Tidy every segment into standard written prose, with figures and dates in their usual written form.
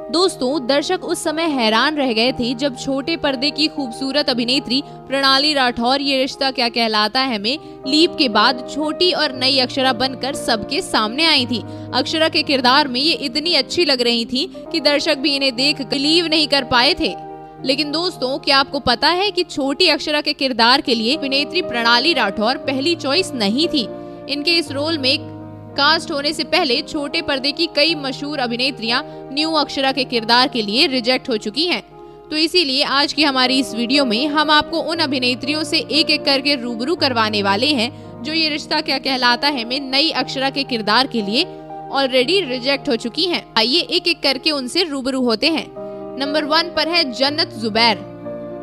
दोस्तों, दर्शक उस समय हैरान रह गए थे जब छोटे पर्दे की खूबसूरत अभिनेत्री प्रणाली राठौर ये रिश्ता क्या कहलाता है में लीप के बाद छोटी और नई अक्षरा बनकर सबके सामने आई थी। अक्षरा के किरदार में ये इतनी अच्छी लग रही थी कि दर्शक भी इन्हें देख बिलीव नहीं कर पाए थे। लेकिन दोस्तों, क्या आपको पता है कि छोटी अक्षरा के किरदार के लिए अभिनेत्री प्रणाली राठौर पहली चॉइस नहीं थी। इनके इस रोल में कास्ट होने से पहले छोटे पर्दे की कई मशहूर अभिनेत्रियां न्यू अक्षरा के किरदार के लिए रिजेक्ट हो चुकी हैं। तो इसीलिए आज की हमारी इस वीडियो में हम आपको उन अभिनेत्रियों से एक एक करके रूबरू करवाने वाले हैं जो ये रिश्ता क्या कहलाता है में नई अक्षरा के किरदार के लिए ऑलरेडी रिजेक्ट हो चुकी हैं। आइए एक एक करके उनसे रूबरू होते हैं। नंबर 1 पर है जन्नत जुबैर।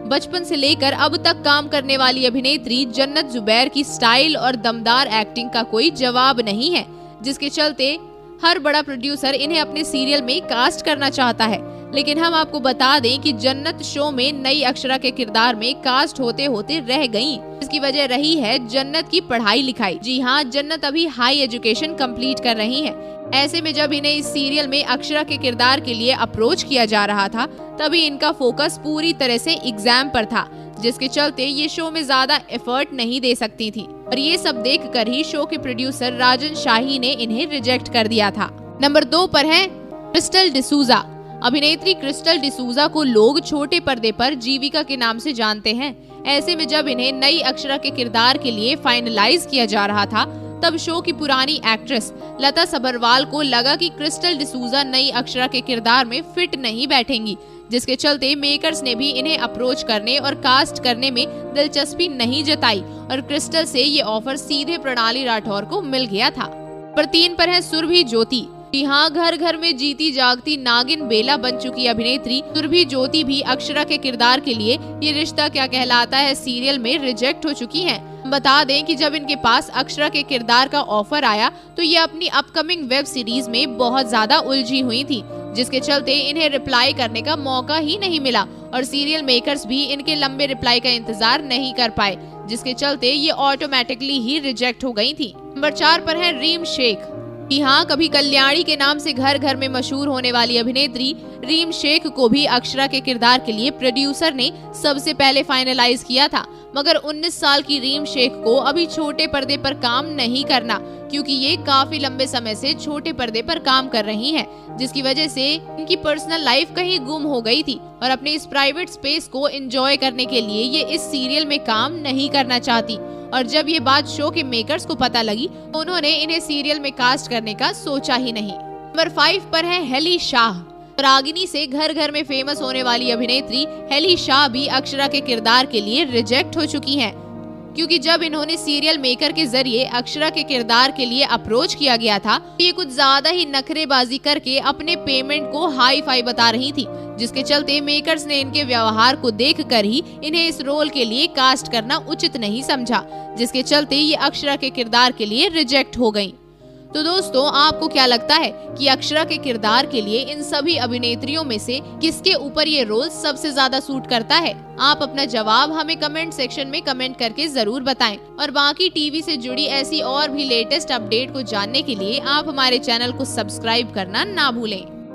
बचपन से लेकर अब तक काम करने वाली अभिनेत्री जन्नत जुबैर की स्टाइल और दमदार एक्टिंग का कोई जवाब नहीं है, जिसके चलते हर बड़ा प्रोड्यूसर इन्हें अपने सीरियल में कास्ट करना चाहता है। लेकिन हम आपको बता दें कि जन्नत शो में नई अक्षरा के किरदार में कास्ट होते होते रह गईं। इसकी वजह रही है जन्नत की पढ़ाई लिखाई। जी हाँ, जन्नत अभी हाई एजुकेशन कंप्लीट कर रही हैं। ऐसे में जब इन्हें इस सीरियल में अक्षरा के किरदार के लिए अप्रोच किया जा रहा था, तभी इनका फोकस पूरी तरह से एग्जाम पर था, जिसके चलते ये शो में ज्यादा एफर्ट नहीं दे सकती थी। और ये सब देखकर ही शो के प्रोड्यूसर राजन शाही ने इन्हें रिजेक्ट कर दिया था। नंबर 2 पर है क्रिस्टल डिसूजा। अभिनेत्री क्रिस्टल डिसूजा को लोग छोटे पर्दे पर जीविका के नाम से जानते हैं। ऐसे में जब इन्हें नई अक्षरा के किरदार के लिए फाइनलाइज किया जा रहा था, तब शो की पुरानी एक्ट्रेस लता सबरवाल को लगा कि क्रिस्टल डिसूजा नई अक्षरा के किरदार में फिट नहीं बैठेंगी, जिसके चलते मेकर्स ने भी इन्हें अप्रोच करने और कास्ट करने में दिलचस्पी नहीं जताई और क्रिस्टल से ये ऑफर सीधे प्रणाली राठौर को मिल गया था। पर 3 पर है सुरभि ज्योति। यहाँ घर घर में जीती जागती नागिन बेला बन चुकी अभिनेत्री सुरभि ज्योति भी अक्षरा के किरदार के लिए ये रिश्ता क्या कहलाता है सीरियल में रिजेक्ट हो चुकी हैं। बता दें कि जब इनके पास अक्षरा के किरदार का ऑफर आया तो ये अपनी अपकमिंग वेब सीरीज में बहुत ज्यादा उलझी हुई थी, जिसके चलते इन्हें रिप्लाई करने का मौका ही नहीं मिला और सीरियल मेकर्स भी इनके लंबे रिप्लाई का इंतजार नहीं कर पाए, जिसके चलते ये ऑटोमेटिकली ही रिजेक्ट हो गई थी। नंबर 4 पर है रीम शेख। यहाँ कभी कल्याणी के नाम से घर घर में मशहूर होने वाली अभिनेत्री रीम शेख को भी अक्षरा के किरदार के लिए प्रोड्यूसर ने सबसे पहले फाइनलाइज किया था, मगर 19 साल की रीम शेख को अभी छोटे पर्दे पर काम नहीं करना, क्योंकि ये काफी लंबे समय से छोटे पर्दे पर काम कर रही हैं, जिसकी वजह से इनकी पर्सनल लाइफ कहीं गुम हो गई थी और अपने इस प्राइवेट स्पेस को एंजॉय करने के लिए ये इस सीरियल में काम नहीं करना चाहती। और जब ये बात शो के मेकर्स को पता लगी तो उन्होंने इन्हें सीरियल में कास्ट करने का सोचा ही नहीं। नंबर 5 पर है हेली शाह। रागिनी से घर घर में फेमस होने वाली अभिनेत्री हेली शाह भी अक्षरा के किरदार के लिए रिजेक्ट हो चुकी हैं, क्योंकि जब इन्होंने सीरियल मेकर के जरिए अक्षरा के किरदार के लिए अप्रोच किया गया था, ये कुछ ज्यादा ही नखरेबाजी करके अपने पेमेंट को हाई फाई बता रही थी, जिसके चलते मेकर्स ने इनके व्यवहार को देखकर ही इन्हें इस रोल के लिए कास्ट करना उचित नहीं समझा, जिसके चलते ये अक्षरा के किरदार के लिए रिजेक्ट हो गयी। तो दोस्तों, आपको क्या लगता है कि अक्षरा के किरदार के लिए इन सभी अभिनेत्रियों में से किसके ऊपर ये रोल सबसे ज्यादा सूट करता है? आप अपना जवाब हमें कमेंट सेक्शन में कमेंट करके जरूर बताएं। और बाकी टीवी से जुड़ी ऐसी और भी लेटेस्ट अपडेट को जानने के लिए आप हमारे चैनल को सब्सक्राइब करना ना भूलें।